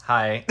Hi.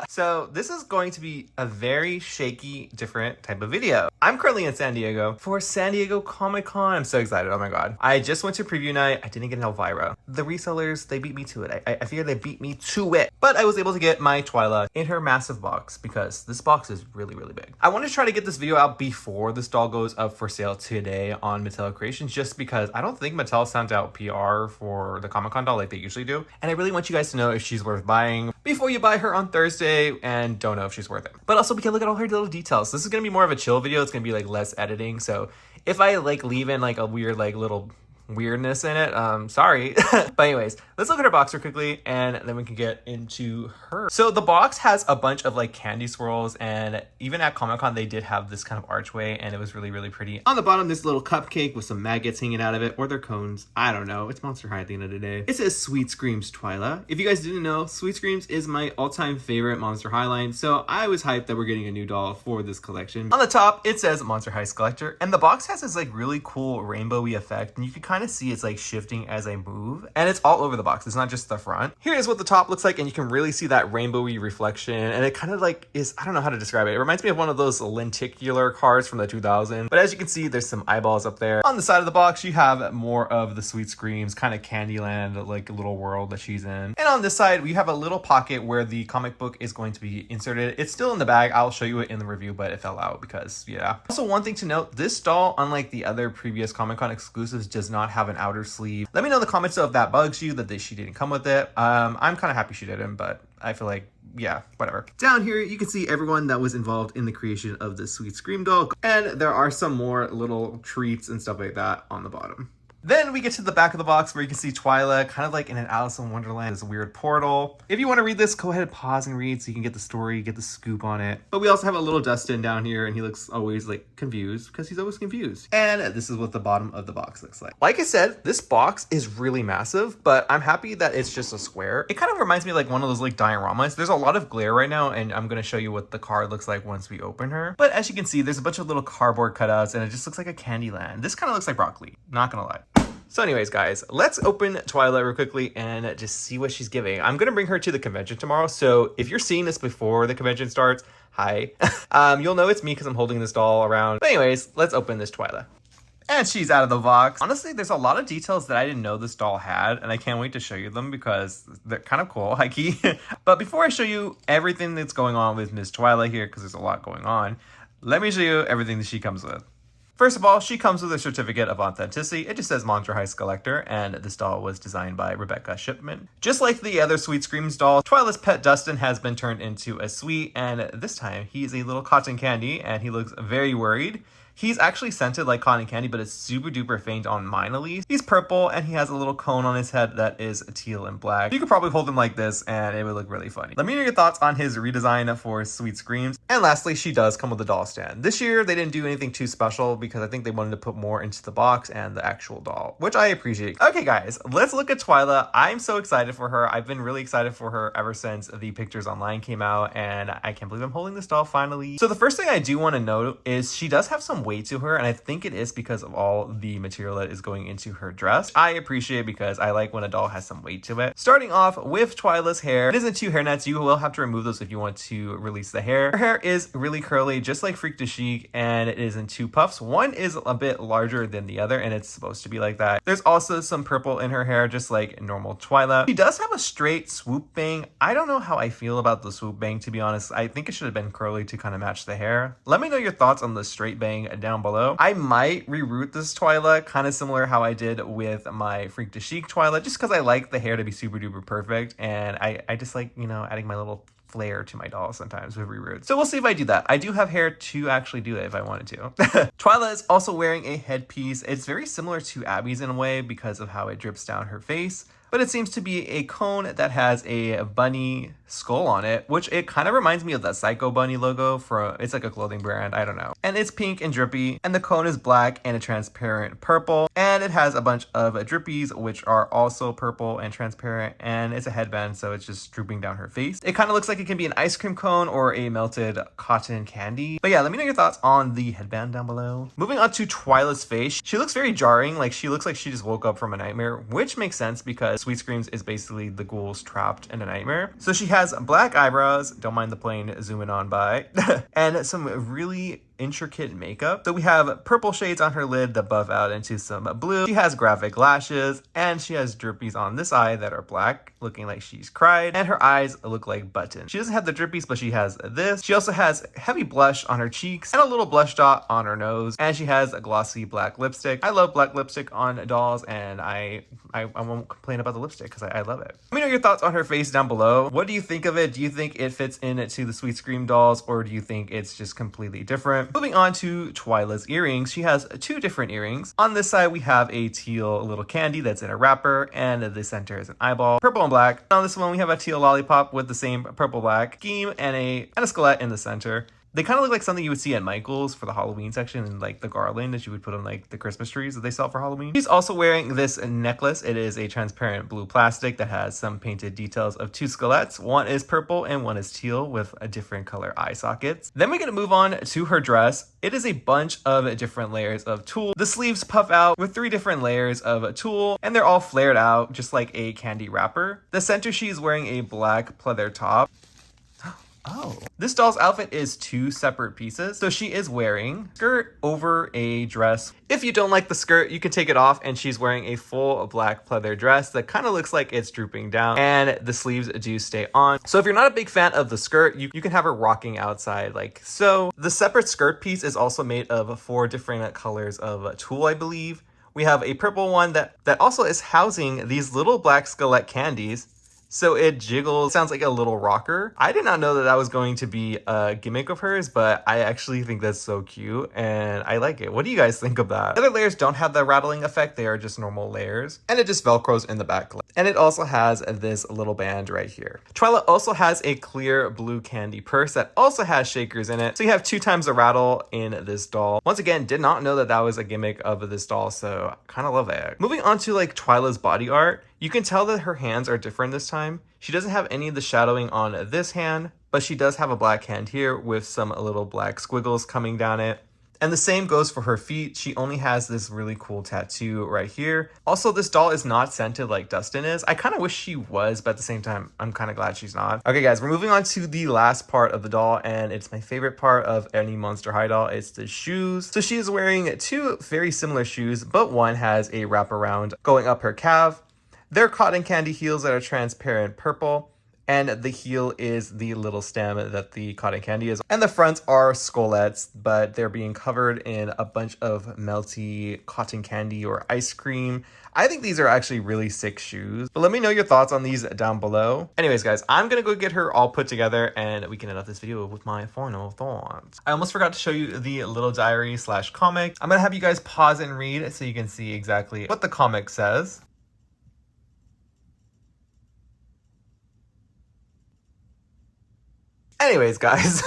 So this is going to be a very shaky, different type of video. I'm currently in San Diego for San Diego Comic-Con. I'm so excited. Oh my god. I just went to preview night. I didn't get an Elvira. The resellers, they beat me to it. I figured they beat me to it. But I was able to get my Twyla in her massive box because this box is really, really big. I want to try to get this video out before this doll goes up for sale today on Mattel Creations, just because I don't think Mattel sent out PR for the Comic-Con doll like they usually do. And I really want you guys to know if she's worth buying before you buy her on Thursday and don't know if she's worth it. But also we can look at all her little details. This is going to be more of a chill video. It's going to be like less editing. So if I like leave in like a weird like little weirdness in it, sorry. But anyways, let's look at her box real quickly and then we can get into her. So the box has a bunch of like candy swirls, and even at Comic-Con they did have this kind of archway and it was really, really pretty. On the bottom, this little cupcake with some maggots hanging out of it, or they're cones. I don't know. It's Monster High at the end of the day. It says Sweet Screams Twyla. If you guys didn't know, Sweet Screams is my all-time favorite Monster High line, so I was hyped that we're getting a new doll for this collection. On the top, it says Monster High Collector, and the box has this like really cool rainbowy effect, and you can kind of see it's like shifting as I move, and it's all over the box. It's not just the front. Here is what the top looks like, and you can really see that rainbowy reflection, and it kind of like is, I don't know how to describe it. It reminds me of one of those lenticular cards from the 2000s, but as you can see, there's some eyeballs up there. On the side of the box, you have more of the Sweet Screams, kind of Candyland, like little world that she's in. And on this side, we have a little pocket where the comic book is going to be inserted. It's still in the bag. I'll show you it in the review, but it fell out because, yeah. Also, one thing to note, this doll, unlike the other previous Comic-Con exclusives, does not have an outer sleeve. Let me know in the comments though if that bugs you, that she didn't come with it. I'm kind of happy she didn't, but I feel like, yeah, whatever. Down here, you can see everyone that was involved in the creation of the Sweet Scream doll, and there are some more little treats and stuff like that on the bottom. Then we get to the back of the box where you can see Twyla kind of like in an Alice in Wonderland, this weird portal. If you want to read this, go ahead and pause and read so you can get the story, get the scoop on it. But we also have a little Dustin down here, and he looks always like confused because he's always confused. And this is what the bottom of the box looks like. Like I said, this box is really massive, but I'm happy that it's just a square. It kind of reminds me of like one of those like dioramas. There's a lot of glare right now, and I'm going to show you what the card looks like once we open her. But as you can see, there's a bunch of little cardboard cutouts, and it just looks like a Candyland. This kind of looks like broccoli, not gonna lie. So anyways, guys, let's open Twyla real quickly and just see what she's giving. I'm going to bring her to the convention tomorrow, so if you're seeing this before the convention starts, hi. You'll know it's me because I'm holding this doll around. But anyways, let's open this Twyla. And she's out of the box. Honestly, there's a lot of details that I didn't know this doll had, and I can't wait to show you them because they're kind of cool, high-key. But before I show you everything that's going on with Miss Twyla here, because there's a lot going on, let me show you everything that she comes with. First of all, she comes with a certificate of authenticity. It just says Monster High Collector, and this doll was designed by Rebecca Shipman. Just like the other Sweet Screams doll, Twyla's pet Dustin has been turned into a sweet, and this time he's a little cotton candy, and he looks very worried. He's actually scented like cotton candy, but it's super duper faint on mine at least. He's purple, and he has a little cone on his head that is teal and black. You could probably hold him like this, and it would look really funny. Let me know your thoughts on his redesign for Sweet Screams. And lastly, she does come with a doll stand. This year, they didn't do anything too special because I think they wanted to put more into the box and the actual doll, which I appreciate. Okay, guys, let's look at Twyla. I'm so excited for her. I've been really excited for her ever since the pictures online came out, and I can't believe I'm holding this doll finally. So the first thing I do want to note is she does have some weight to her, and I think it is because of all the material that is going into her dress. I appreciate it because I like when a doll has some weight to it. Starting off with Twyla's hair, it isn't two hairnets. You will have to remove those if you want to release the hair. Her hair is really curly, just like Freak de Chic, and it is in two puffs. One is a bit larger than the other, and it's supposed to be like that. There's also some purple in her hair, just like normal Twyla. She does have a straight swoop bang. I don't know how I feel about the swoop bang, to be honest. I think it should have been curly to kind of match the hair. Let me know your thoughts on the straight bang down below. I might reroute this Twyla, kind of similar how I did with my Freak de Chic Twyla, just because I like the hair to be super duper perfect, and I just like, you know, adding my little flair to my doll sometimes with reroots. So we'll see if I do that. I do have hair to actually do it if I wanted to. Twyla is also wearing a headpiece. It's very similar to Abby's in a way because of how it drips down her face, but it seems to be a cone that has a bunny skull on it, which it kind of reminds me of the Psycho Bunny logo from, it's like a clothing brand, I don't know. And it's pink and drippy, and the cone is black and a transparent purple, and it has a bunch of drippies which are also purple and transparent, and it's a headband, so it's just drooping down her face. It kind of looks like it can be an ice cream cone or a melted cotton candy. But yeah, let me know your thoughts on the headband down below. Moving on to Twyla's face, she looks very jarring. Like, she looks like she just woke up from a nightmare, which makes sense because Sweet Screams is basically the ghouls trapped in a nightmare. So she has black eyebrows, don't mind the plane zooming on by, and some really intricate makeup. So we have purple shades on her lid that buff out into some blue. She has graphic lashes, and she has drippies on this eye that are black, looking like she's cried, and her eyes look like buttons. She doesn't have the drippies, but she has this. She also has heavy blush on her cheeks and a little blush dot on her nose, and she has a glossy black lipstick. I love black lipstick on dolls, and I won't complain about the lipstick because I love it. Let me know your thoughts on her face down below. What do you think of it? Do you think it fits into the Sweet Scream dolls, or do you think it's just completely different? Moving on to Twyla's earrings. She has two different earrings. On this side, we have a teal little candy that's in a wrapper, and the center is an eyeball, purple and black. On this one, we have a teal lollipop with the same purple black scheme and a skelet in the center. They kind of look like something you would see at Michael's for the Halloween section, and like the garland that you would put on like the Christmas trees that they sell for Halloween. She's also wearing this necklace. It is a transparent blue plastic that has some painted details of two skelets. One is purple and one is teal with a different color eye sockets. Then we're going to move on to her dress. It is a bunch of different layers of tulle. The sleeves puff out with 3 different layers of tulle, and they're all flared out just like a candy wrapper. The center, she's wearing a black pleather top. Oh, this doll's outfit is 2 separate pieces. So she is wearing skirt over a dress. If you don't like the skirt, you can take it off, and she's wearing a full black pleather dress that kind of looks like it's drooping down, and the sleeves do stay on. So if you're not a big fan of the skirt, you can have her rocking outside like so. The separate skirt piece is also made of 4 different colors of tulle, I believe. We have a purple one that also is housing these little black skelet candies. So it jiggles, sounds like a little rocker. I did not know that was going to be a gimmick of hers, but I actually think that's so cute and I like it. What do you guys think of that? The other layers don't have the rattling effect. They are just normal layers, and it just Velcros in the back. And it also has this little band right here. Twyla also has a clear blue candy purse that also has shakers in it. So you have 2 times the rattle in this doll. Once again, did not know that was a gimmick of this doll, so kind of love it. Moving on to like Twyla's body art. You can tell that her hands are different this time. She doesn't have any of the shadowing on this hand, but she does have a black hand here with some little black squiggles coming down it. And the same goes for her feet. She only has this really cool tattoo right here. Also, this doll is not scented like Dustin is. I kind of wish she was, but at the same time, I'm kind of glad she's not. Okay, guys, we're moving on to the last part of the doll, and it's my favorite part of any Monster High doll. It's the shoes. So she is wearing 2 very similar shoes, but one has a wraparound going up her calf. They're cotton candy heels that are transparent purple, and the heel is the little stem that the cotton candy is. And the fronts are skolets, but they're being covered in a bunch of melty cotton candy or ice cream. I think these are actually really sick shoes, but let me know your thoughts on these down below. Anyways, guys, I'm gonna go get her all put together, and we can end off this video with my final thoughts. I almost forgot to show you the little diary / comic. I'm gonna have you guys pause and read so you can see exactly what the comic says. Anyways, guys,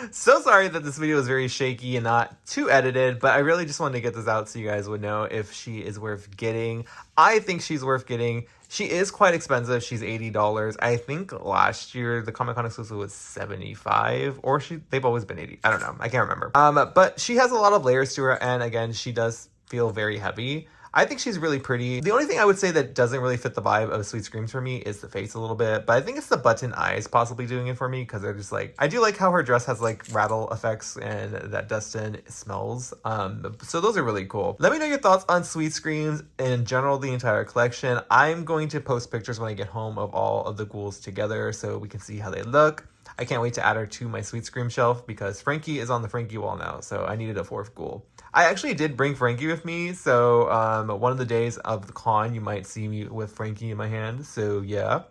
so sorry that this video is very shaky and not too edited, but I really just wanted to get this out so you guys would know if she is worth getting. I think she's worth getting. She is quite expensive. She's $80. I think last year the Comic-Con exclusive was $75, or they've always been $80. I don't know. I can't remember. But she has a lot of layers to her, and again, she does feel very heavy. I think she's really pretty. The only thing I would say that doesn't really fit the vibe of Sweet Screams for me is the face a little bit, but I think it's the button eyes possibly doing it for me, because they're just like, I do like how her dress has like rattle effects and that Dustin smells. So those are really cool. Let me know your thoughts on Sweet Screams in general, the entire collection. I'm going to post pictures when I get home of all of the ghouls together so we can see how they look. I can't wait to add her to my Sweet Scream shelf because Frankie is on the Frankie wall now, so I needed a 4th ghoul. I actually did bring Frankie with me, so one of the days of the con, you might see me with Frankie in my hand, so yeah.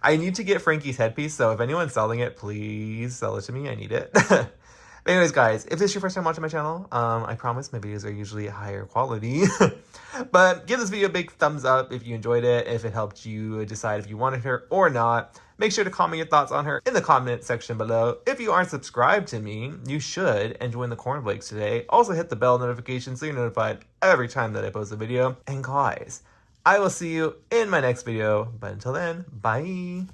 I need to get Frankie's headpiece, so if anyone's selling it, please sell it to me. I need it. But anyways, guys, if this is your first time watching my channel, I promise my videos are usually higher quality. But give this video a big thumbs up if you enjoyed it, if it helped you decide if you wanted her or not. Make sure to comment your thoughts on her in the comment section below. If you aren't subscribed to me, you should, and join the Cornflakes today. Also hit the bell notification so you're notified every time that I post a video. And guys, I will see you in my next video. But until then, bye.